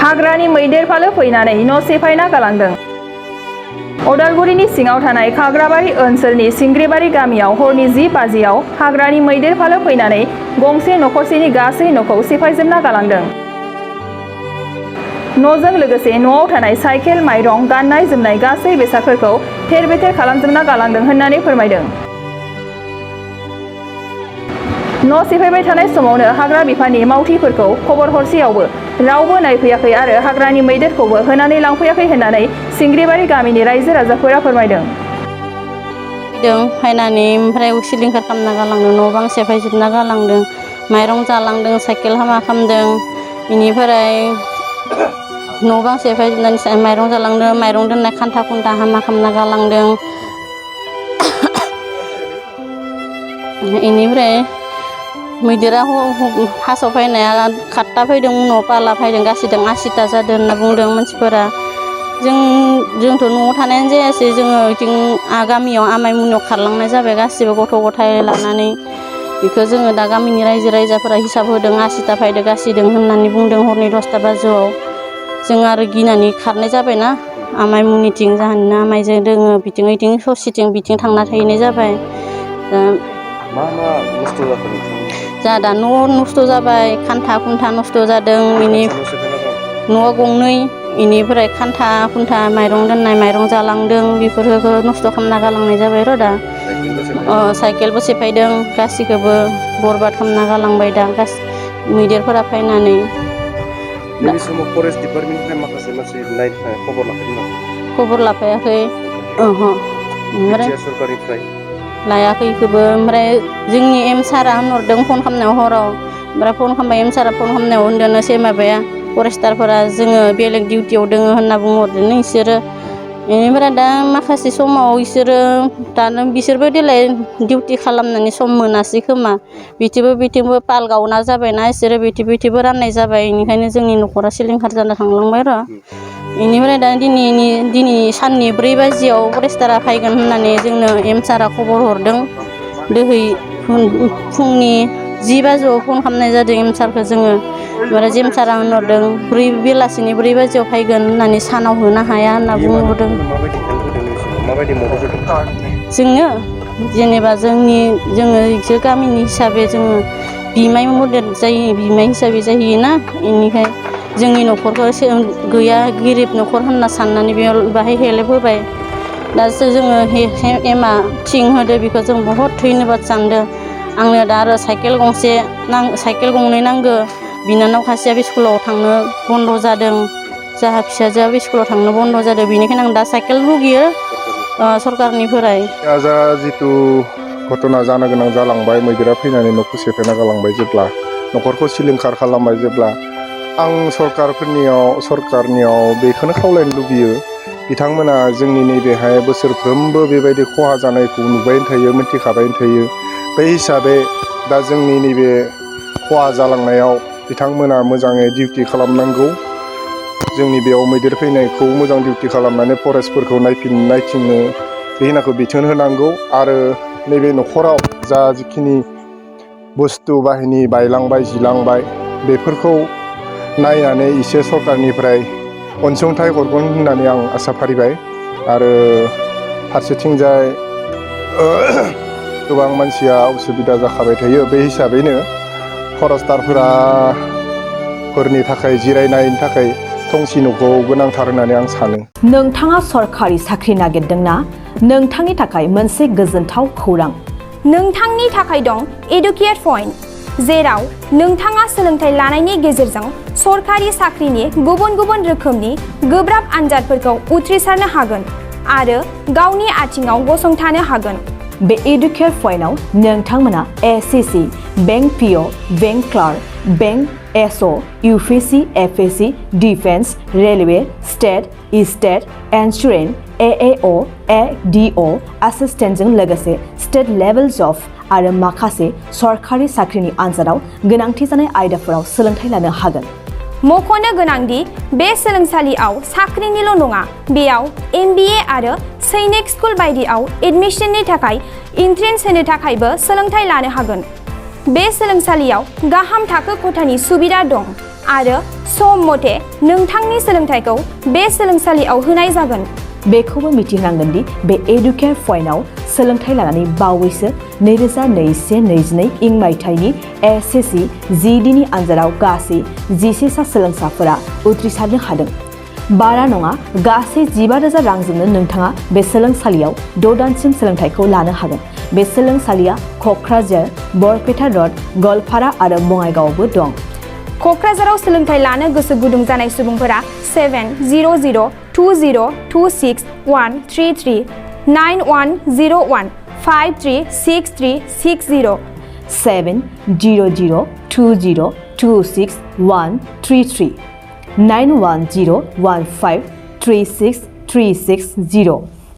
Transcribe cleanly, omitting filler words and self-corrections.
हाग्रानि मैदेर फालो फैनानै न' सेफायना गालांदों। अदालगुरिनि सिङाव थानाय खाग्राबारि ओनसोलनि सिंग्रिबारि गामियाव हरनि 10 बाजियाव हाग्रानि मैदेर फालो फैनानै गंसे नखरसेनि गासै न'खौ सेफायजोबना गालांदों। न'जों लोगोसे न'आव थानाय साइकेल, माइरं, गाननाय जोमनाय गासै बेसादफोरखौ थेर-बेथेर खालामजोबना गालांदों होननानै फोरमायदों। न' सेफायबाय थानाय समावनो हाग्रा बिफाननि मावथिफोरखौ खबर हरसेयावबो रावबो नायफैयाखै आरो हाग्रानि मैदेरखौबो होनानै लांफैयाखै होननानै सिंग्रिबारि गामिनि रायजो राजाफोरा फोरमायदों। फैनानै ओमफ्राय सिलिंखार खालामना गालांदों, न' बां सेफायजोबना गालांदों, माइरं जालांदों, साइकेल हामा खालामदों, बेनिफ्राय न' बां सेफायजोबनानै माइरं जालांदों, माइरं दोननाय खान्था खुन्था हामा खालामना गालांदों। बेनिफ्राय मैदेरा फार्स्टआव फैनाया 7टा फैदों, उनाव पाला फैदों, गासैदों 80टा जादों होनना बुंदों मानसिफोरा। जोंथ' न'आव थानायानो जायासै, जोङो बिथिं गामियाव आमाइमोननियाव खारलांनाय जाबाय गासिबो गथ' गथाय लानानै। बेखौ जोङो दा गामिनि रायजो राजाफोरा हिसाब होदों, 80टा फैदों गासैदों होननानै बुंदों हरनि 10टा बाजियाव। जों आरो गिनानै खारनाय जाबायना, आमाइमोननिथिं जाहानिनो आमाइजों दोङो, बिथिं ससेथिं बिथिं थांना थाहैनाय जाबाय। मा नस्थ' जाखो नोंथांनि? जोंहा दा न' नस्थ' जाबाय, खान्था खुन्था नस्थ' जादों, न'आ गंनै, बेनिफ्राय खान्था खुन्था माइरं दोननाय, माइरं जालांदों, बेफोरखौ नस्थ' खालामना गालांनाय जाबाय र' दा। साइकेलबो सेफायदों, गासिखौबो बरबाद खालामना गालांबाय दा मैदेरफोरा फैनानै। नैबे समाव फरेस्ट डिपार्टमेन्टनिफ्राय माखासे मानसि नायनो थाखाय खबर लाफैदों नामा? खबर लाफायाखै, ओमफ्राय सरकारनिफ्राय लायाखैखौबो। ओमफ्राय जोंनि एम सारा होनहरदों फन खालामनायाव हराव, ओमफ्राय फन खालामबाय एम सारा फन खालामनायाव होनदों माबाया फरेस्टारफोरा जोङो बेलेग डिउटियाव दोङो होनना बुंहरदों बिसोरो। बेनिफ्राय दा माखासे समाव बिसोरबो देलाय डिउटि खालामनानै सम मोनासै खोमा, बिथिंबो पाल गावना जाबायना बिसोरो, बिथिंबो राननाय जाबाय, बेनिखायनो जोंनि न'खरा सिलिंखार जाना थांलांबाय र'। बेनिफ्राय दा दिनै साननि 4 बाजियाव फरेस्टारा फैगोन होननानै जोंनो एम सारा खबर हरदों। दोहै फुंनि 10 बाजियाव फन खालामनाय जादों एम सारखौ जोङो। ओमफ्राय एम सारा होनहरदों बेलासिनि 4 बाजियाव फैगोन होननानै, सानाव होनो हाया होनना बुंहरदों। माबायदि हेल्प होदों नोंसोरनो, माबायदि मदद होदों? जोङो जेनेबा जोङो बिसोर गामिनि हिसाबै जोङो बिमाय मदेल जायो, बिमाय हिसाबै जाहैयोना, बेनिखाय जोंनि न'खरखौ गैया गोरिब न'खर होनना साननानै बाहाय हेल्प होबाय। दासो जोङो एमआ थिं होदो, बेखौ जों बहुद धन्यबाद सानदों। आंनो दा आरो साइकेल गंनै नांगौ, बिनानाव खासेया स्कुलाव थांनो बन्द' जादों, जोंहा फिसाजोआ स्कुलाव थांनो बन्द' जादों, बेनिखायनो आं दा साइकेल लुगैयो सरकारनिफ्राय। जा जिथु घटना जानो गोनां जालांबाय, मैदेरा फैनानै न'खौ सेफायना गालांबाय, जेब्ला न'खरखौ सिलिंखार खालामबाय, जेब्ला आं सरकारनियाव बेखौनो खावलायनो लुबैयो, बिथांमोना जोंनि नैबेहाय बोसोरफ्रोमबो बेबायदि खहा जानायखौ नुबायनो थायो, मिथिखाबायनो थायो। बे हिसाबै दा जोंनि नैबे खहा जालांनायाव बिथांमोना मोजाङै डिउटि खालामनांगौ। जोंनि बेयाव मैदेर फैनायखौ मोजां डिउटि खालामनानै फरेस्टफोरखौ नायथिंनो बेखिनिखौ बिथोन होनांगौ। आरो नैबे न'खराव जा जिखिनि बुस्थु बाहिनि बायलांबाय जिलांबाय, बेफोरखौ नायनानै एसे सरकारनिफ्राय अनसुंथाइ हरगोन होननानै आं आसा फारिबाय। आरो फारसेथिंजाय गोबां मानसिया उसुबिदा जाखाबाय थायो, बे हिसाबैनो फरेस्टारफोरनि थाखाय जिरायनायनि थाखाय थंसि न'खौ गोनांथार होननानै आं सानो। नोंथाङा सरकारि साख्रि नागिरदोंना? नोंथांनि थाखाय मोनसे गोजोनथाव खौरां। नोंथांनि थाखाय दं एडुकेट पइन्ट, जेराव नोंथाङा सोलोंथाइ लानायनि गेजेरजों सरकारि साख्रिनि गुबुन गुबुन रोखोमनि गोब्राब आनजादफोरखौ उथ्रिसारनो हागोन आरो गावनि आथिङाव गसंथानो हागोन। बे एडुकेट पइन्टआव नोंथांमोना SSC, bank PO, bank clerk, bank SO, UPSC, एफएससि, डिफेन्स, रेलवे, स्टेट इन्सुरेन्स, एएअ, एडिअ एसिस्टेन्टजों लोगोसे स्टेट लेभेल जब आरो माखासे सरकारि साख्रिनि आनजादाव गोनांथि जानाय आयदाफोराव सोलोंथाइ लानो हागोन। मख'नो गोनांदि बे सोलोंसालियाव साख्रिनिल' नङा, बेयाव MBA आरो सैनिक स्कुल बायदियाव एडमिशननि थाखाय एन्ट्रेन्स होनो थाखायबो सोलोंथाइ लानो हागोन। बे सोलोंसालियाव गाहाम थाखो खथानि सुबिदा दं। आरो सम मथे नोंथांनि सोलोंथाइखौ बे सोलोंसालियाव होनाय जागोन। बेखौबो मिथिनांगोन दि बे एडुकेयार पइन्टआव सोलोंथाइ लानानै बावैसो 2021-22 इं मायथाइनि एसएससि जिडिनि आनजादाव गासै 11 सा सोलोंसाफोरा उथ्रिसारनो हादों। बारा नङा गासै 15,000 रांजोंनो नोंथाङा बे सोलोंसालियाव 6 दानसिम सोलोंथाइखौ लानो हागोन। बे सोलोंसालिया क'क्राझार, बरपेटा रड, गवालपारा आरो बङाइगावआवबो दं। क'क्राझाराव सोलोंथाइ लानो गोसो गुदुं जानाय सुबुंफोरा 70020261133 9101536360 70020261133 9101536360